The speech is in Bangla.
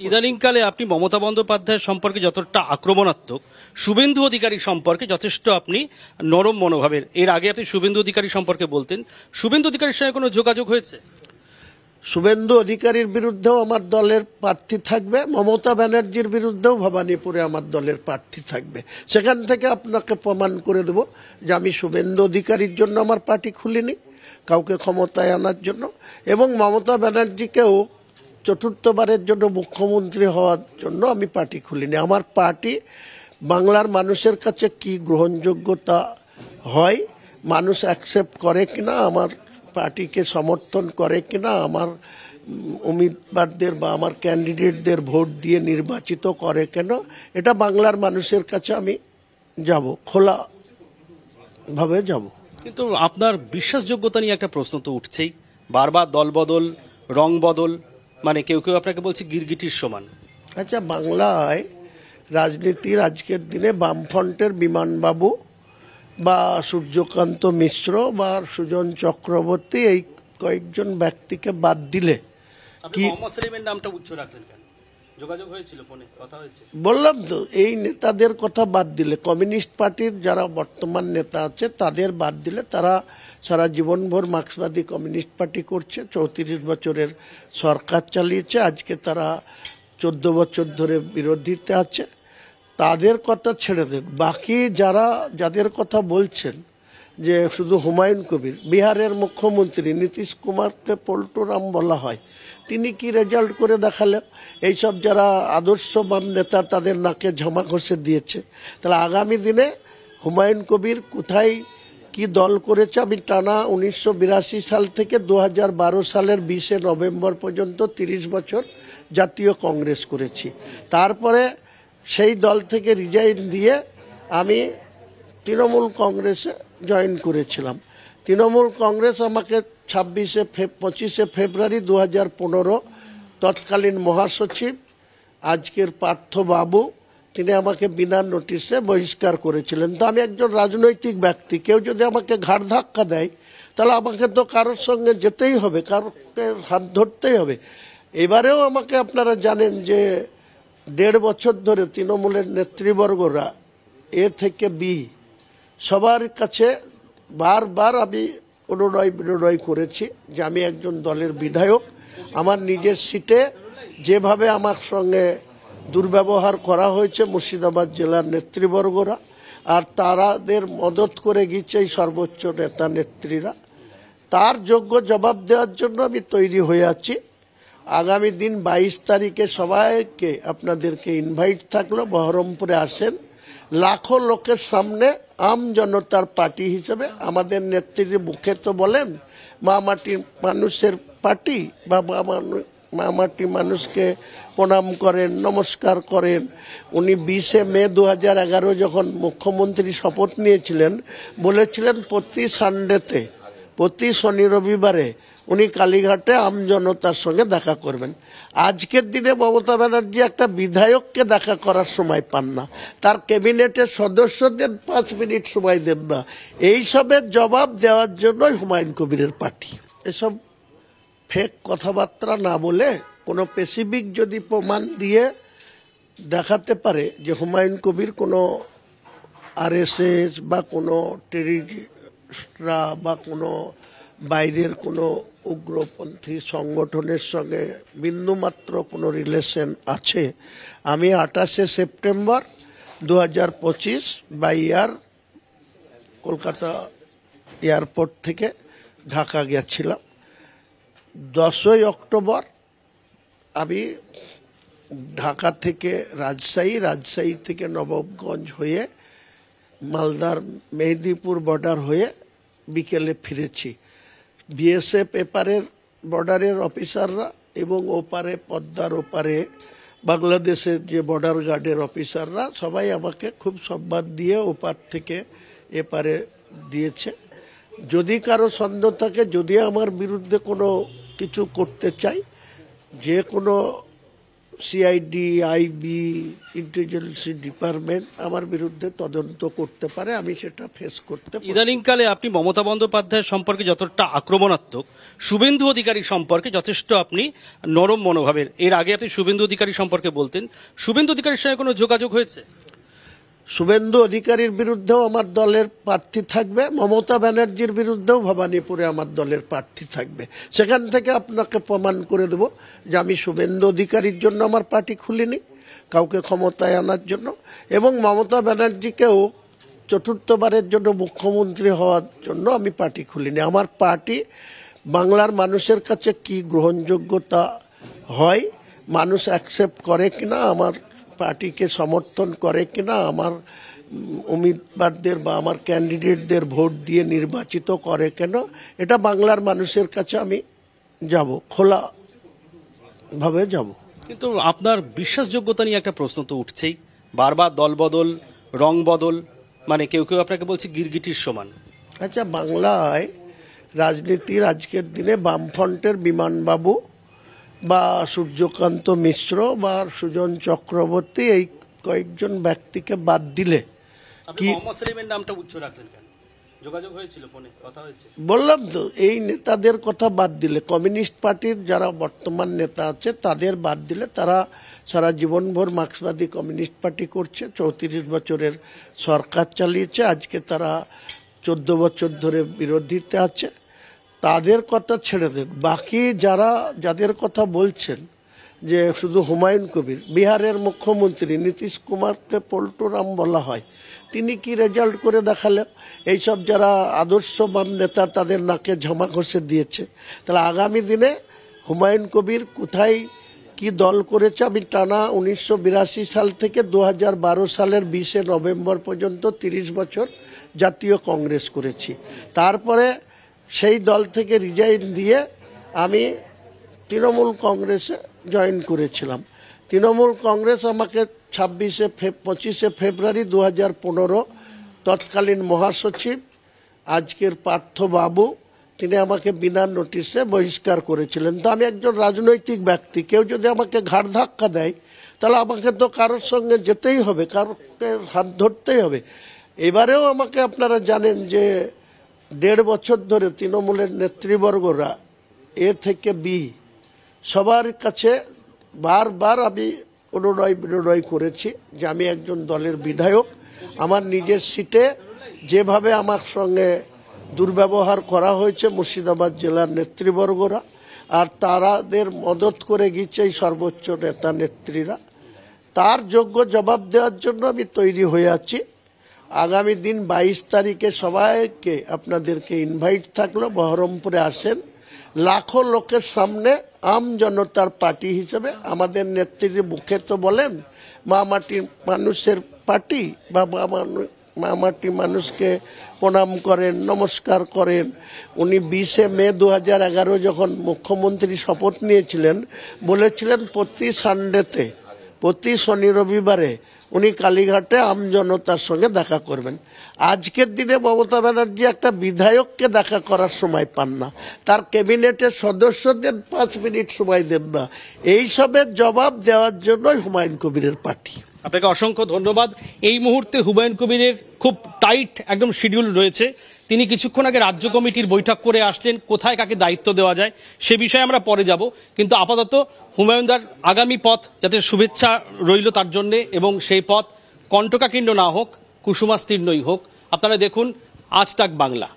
ইদানিংকালে আপনি মমতা বন্দ্যোপাধ্যায় সম্পর্কে যতটা আক্রমণাত্মক, শুভেন্দু অধিকারী সম্পর্কে যথেষ্ট আপনি নরম মনোভাবের। এর আগে আপনি শুভেন্দু অধিকারী সম্পর্কে বলতেন, শুভেন্দু অধিকারীর সঙ্গে কোনো যোগাযোগ হয়েছে? শুভেন্দু অধিকারীর বিরুদ্ধেও আমার দলের প্রার্থী থাকবে, মমতা ব্যানার্জির বিরুদ্ধেও ভবানীপুরে আমার দলের প্রার্থী থাকবে। সেখান থেকে আপনাকে প্রমাণ করে দেব যে আমি শুভেন্দু অধিকারীর জন্য আমার পার্টি খুলিনি, কাউকে ক্ষমতায় আনার জন্য, এবং মমতা ব্যানার্জিকেও চতুর্থবারের জন্য মুখ্যমন্ত্রী হওয়ার জন্য আমি পার্টি খুলিনি। আমার পার্টি বাংলার মানুষের কাছে কি গ্রহণযোগ্যতা হয়, মানুষ অ্যাকসেপ্ট করে কিনা, আমার পার্টিকে সমর্থন করে কিনা, আমার উম্মিদবারদের বা আমার ক্যান্ডিডেটদের ভোট দিয়ে নির্বাচিত করে কেন, এটা বাংলার মানুষের কাছে আমি যাব, খোলাভাবে যাব। কিন্তু আপনার বিশ্বাসযোগ্যতা নিয়ে একটা প্রশ্ন তো উঠছেই, বারবার দল বদল, রং বদল, মানে কেউ কেউ আপনাকে বলছে গিরগিটির সমান। আচ্ছা, বাংলায় রাজনীতির আজকের দিনে বামফ্রন্টের বিমানবাবু বা সূর্যকান্ত মিশ্র বা সুজন চক্রবর্তী এই কয়েকজন ব্যক্তিকে বাদ দিলে কি নামটা উচ্চ রাখলেন কেন? যোগাযোগ হয়েছিল, ফোনে কথা হয়েছে? বললাম তো, এই নেতাদের কথা বাদ দিলে, কমিউনিস্ট পার্টির যারা বর্তমান নেতা আছে তাদের বাদ দিলে, তারা সারা জীবনভর মার্ক্সবাদী কমিউনিস্ট পার্টি করছে, 34 বছরের সরকার চালিয়েছে, আজকে তারা 14 বছর ধরে বিরোধীতে আছে, তাদের কথা ছেড়ে দেন। বাকি যাদের কথা বলছেন যে শুধু হুমায়ুন কবির, বিহারের মুখ্যমন্ত্রী নীতিশ কুমারকে পল্টুরাম বলা হয়, তিনি কি রেজাল্ট করে দেখালেন? এইসব যারা আদর্শবান নেতা তাদের নাকে ঝামা ঘষে দিয়েছে। তাহলে আগামী দিনে হুমায়ুন কবির কোথায় কি দল করেছে, আমি টানা 1982 সাল থেকে 2012 সালের 20 নভেম্বর পর্যন্ত 30 বছর জাতীয় কংগ্রেস করেছি। তারপরে সেই দল থেকে রিজাইন দিয়ে আমি তৃণমূল কংগ্রেসে জয়েন করেছিলাম। তৃণমূল কংগ্রেস আমাকে 25 ফেব্রুয়ারি 2015 তৎকালীন মহাসচিব আজকের পার্থ বাবু, তিনি আমাকে বিনা নোটিশে বহিষ্কার করেছিলেন। তো আমি একজন রাজনৈতিক ব্যক্তি, কেউ যদি আমাকে ঘাড় ধাক্কা দেয় তাহলে আমাকে তো কারোর সঙ্গে যেতেই হবে, কারোকে হাত ধরতেই হবে। এবারেও আমাকে আপনারা জানেন যে 1.5 বছর ধরে তৃণমূলের নেতৃবর্গরা এ থেকে বি সবার কাছে বারবার আমি বিনয় করেছি যে আমি একজন দলের বিধায়ক, আমার নিজের সিটে যেভাবে আমার সঙ্গে দুর্ব্যবহার করা হয়েছে মুর্শিদাবাদ জেলার নেতৃবর্গরা, আর তারাদের মদত করে গিয়েছে এই সর্বোচ্চ নেতা নেত্রীরা, তার যোগ্য জবাব দেওয়ার জন্য আমি তৈরি হয়ে আছি। আগামী দিন 22 তারিখে সবাইকে আপনাদেরকে ইনভাইট থাকলো, বহরমপুরে আসেন, লাখো লোকের সামনে আম জনতার পার্টি হিসেবে আমাদের নেত্রীর মুখে তো বলেন মা মাটি মানুষের পার্টি, বা মা মাটি মানুষকে প্রণাম করেন, নমস্কার করেন। উনি 20 মে 2011 যখন মুখ্যমন্ত্রী শপথ নিয়েছিলেন, বলেছিলেন প্রতি সানডেতে, প্রতি শনি রবিবারে উনি কালীঘাটে আম জনতার সঙ্গে দেখা করবেন। আজকের দিনে মমতা ব্যানার্জি একটা বিধায়ককে দেখা করার সময় পান না, তার ক্যাবিনেটের সদস্যদের 5 মিনিট সময় দেন না। এইসবের জবাব দেওয়ার জন্যই হুমায়ুন কবিরের পার্টি। এসব ফেক কথাবার্তা না বলে কোনো স্পেসিফিক যদি প্রমাণ দিয়ে দেখাতে পারে যে হুমায়ুন কবির কোনো RSS বা কোনো টেররিস্টরা বা কোনো বাইরের কোনো উগ্রপন্থী সংগঠনের সঙ্গে বিন্দুমাত্র কোনো রিলেশন আছে, আমি 28 September 2025 by air Kolkata airport থেকে ঢাকা গেছিলাম। 10 অক্টোবর আমি ঢাকা থেকে রাজশাহী থেকে নবাবগঞ্জ হয়ে মালদার মেহেদিপুর বর্ডার হয়ে বিকেলে ফিরেছি। BSF এপারের বর্ডারের অফিসাররা এবং ওপারে পদ্মার ওপারে বাংলাদেশের যে বর্ডার গার্ডের অফিসাররা সবাই আমাকে খুব সম্মান দিয়ে ওপার থেকে এপারে দিয়েছে। যদি কারো সন্দেহ থাকে, যদি আমার বিরুদ্ধে কোনো কিছু করতে চাই, যে কোনো সিআইডি, আইবি, ইন্টেলিজেন্স ডিপার্টমেন্ট আমার বিরুদ্ধে তদন্ত করতে পারে, আমি সেটা ফেস করতে পারি। ইদানিংকালে আপনি মমতা বন্দ্যোপাধ্যায় সম্পর্কে যতটা আক্রমণাত্মক, শুভেন্দু অধিকারী সম্পর্কে যথেষ্ট আপনি নরম মনোভাবের। এর আগে আপনি শুভেন্দু অধিকারী সম্পর্কে বলতেন, শুভেন্দু অধিকারীর সঙ্গে কোনো যোগাযোগ হয়েছে? শুভেন্দু অধিকারীর বিরুদ্ধেও আমার দলের প্রার্থী থাকবে, মমতা ব্যানার্জির বিরুদ্ধেও ভবানীপুরে আমার দলের প্রার্থী থাকবে। সেখান থেকে আপনাকে প্রমাণ করে দেব যে আমি শুভেন্দু অধিকারীর জন্য আমার পার্টি খুলিনি, কাউকে ক্ষমতায় আনার জন্য, এবং মমতা ব্যানার্জিকেও চতুর্থবারের জন্য মুখ্যমন্ত্রী হওয়ার জন্য আমি পার্টি খুলিনি। আমার পার্টি বাংলার মানুষের কাছে কি গ্রহণযোগ্যতা হয়, মানুষ অ্যাকসেপ্ট করে কিনা, আমার পার্টিকে সমর্থন করে কিনা, আমার উম্মিদবারদের বা আমার ক্যান্ডিডেটদের ভোট দিয়ে নির্বাচিত করে কেন, এটা বাংলার মানুষের কাছে আমি যাব, খোলাভাবে যাব। কিন্তু আপনার বিশ্বাসযোগ্যতা নিয়ে একটা প্রশ্ন তো উঠছেই, বারবার দল বদল, রং বদল, মানে কেউ কেউ আপনাকে বলছে গিরগিটির সমান। আচ্ছা, বাংলায় রাজনীতির আজকের দিনে বামফ্রন্টের বিমানবাবু বা সূর্যকান্ত মিশ্র বা সুজন চক্রবর্তী এই কয়েকজন ব্যক্তিকে বাদ দিলে আপনি মোহাম্মদ সেলিমের নামটা উচ্চ রাখলেন কেন? যোগাযোগ হয়েছিল, ফোনে কথা হয়েছে? বললাম তো, এই নেতাদের কথা বাদ দিলে, কমিউনিস্ট পার্টির যারা বর্তমান নেতা আছে তাদের বাদ দিলে, তারা সারা জীবনভর মার্ক্সবাদী কমিউনিস্ট পার্টি করছে, 34 বছরের সরকার চালিয়েছে, আজকে তারা 14 বছর ধরে বিরোধীতে আছে, তাদের কথা ছেড়ে দেন। বাকি যাদের কথা বলছেন যে শুধু হুমায়ুন কবির, বিহারের মুখ্যমন্ত্রী নীতিশ কুমারকে পল্টুরাম বলা হয়, তিনি কি রেজাল্ট করে দেখালেন? এইসব যারা আদর্শবান নেতা তাদের নাকে ঝামা ঘষে দিয়েছে। তাহলে আগামী দিনে হুমায়ুন কবির কোথায় কি দল করেছে, আমি টানা 1982 সাল থেকে 2012 সালের 20 নভেম্বর পর্যন্ত 30 বছর জাতীয় কংগ্রেস করেছি। তারপরে সেই দল থেকে রিজাইন দিয়ে আমি তৃণমূল কংগ্রেসে জয়েন করেছিলাম। তৃণমূল কংগ্রেস আমাকে 25 ফেব্রুয়ারি 2015 তৎকালীন মহাসচিব আজকের পার্থ বাবু, তিনি আমাকে বিনা নোটিশে বহিষ্কার করেছিলেন। তো আমি একজন রাজনৈতিক ব্যক্তি, কেউ যদি আমাকে ঘাড় ধাক্কা দেয় তাহলে আমাকে তো কারোর সঙ্গে যেতেই হবে, কারোকে হাত ধরতেই হবে। এবারেও আমাকে আপনারা জানেন যে 1.5 বছর ধরে তৃণমূলের নেতৃবর্গরা এ থেকে বি সবার কাছে বারবার আমি অনুনয় করেছি যে আমি একজন দলের বিধায়ক, আমার নিজের সিটে যেভাবে আমার সঙ্গে দুর্ব্যবহার করা হয়েছে মুর্শিদাবাদ জেলার নেতৃবর্গরা, আর তারাদের মদত করে গিয়েছে এই সর্বোচ্চ নেতা নেত্রীরা, তার যোগ্য জবাব দেওয়ার জন্য আমি তৈরি হয়ে আছি। আগামী দিন 22 তারিখে সবাইকে আপনাদেরকে ইনভাইট থাকলো, বহরমপুরে আসেন, লাখো লোকের সামনে আম জনতার পার্টি হিসেবে আমাদের নেত্রীর মুখে তো বলেন মা মাটির মানুষের পার্টি, বা মা মাটি মানুষকে প্রণাম করেন, নমস্কার করেন। উনি 20 মে 2011 যখন মুখ্যমন্ত্রী শপথ নিয়েছিলেন, বলেছিলেন প্রতি সানডেতে, প্রতি শনি রবিবারে উনি কালীঘাটে আমজনতার সঙ্গে দেখা করবেন। আজকের দিনে মমতা ব্যানার্জি একটা বিধায়ককে দেখা করার সময় পান না, তার ক্যাবিনেটের সদস্যদের 5 মিনিট সময় দেন না। এইসবের জবাব দেওয়ার জন্যই হুমায়ুন কবিরের পার্টি। আপনাকে অসংখ্য ধন্যবাদ। এই মুহূর্তে হুমায়ুন কবিরের খুব টাইট একদম শিডিউল রয়েছে। তিনি কিছুক্ষণ আগে রাজ্য কমিটির বৈঠক করে আসলেন, কোথায় কাকে দায়িত্ব দেওয়া যায় সে বিষয়ে আমরা পরে যাব। কিন্তু আপাতত হুমায়ুনদার আগামী পথ যাতে শুভেচ্ছা রইল তার জন্য, এবং সেই পথ কণ্টকাকীর্ণ না হোক, কুসুমাস্তীর্ণই হোক। আপনারা দেখুন আজ তাক বাংলা।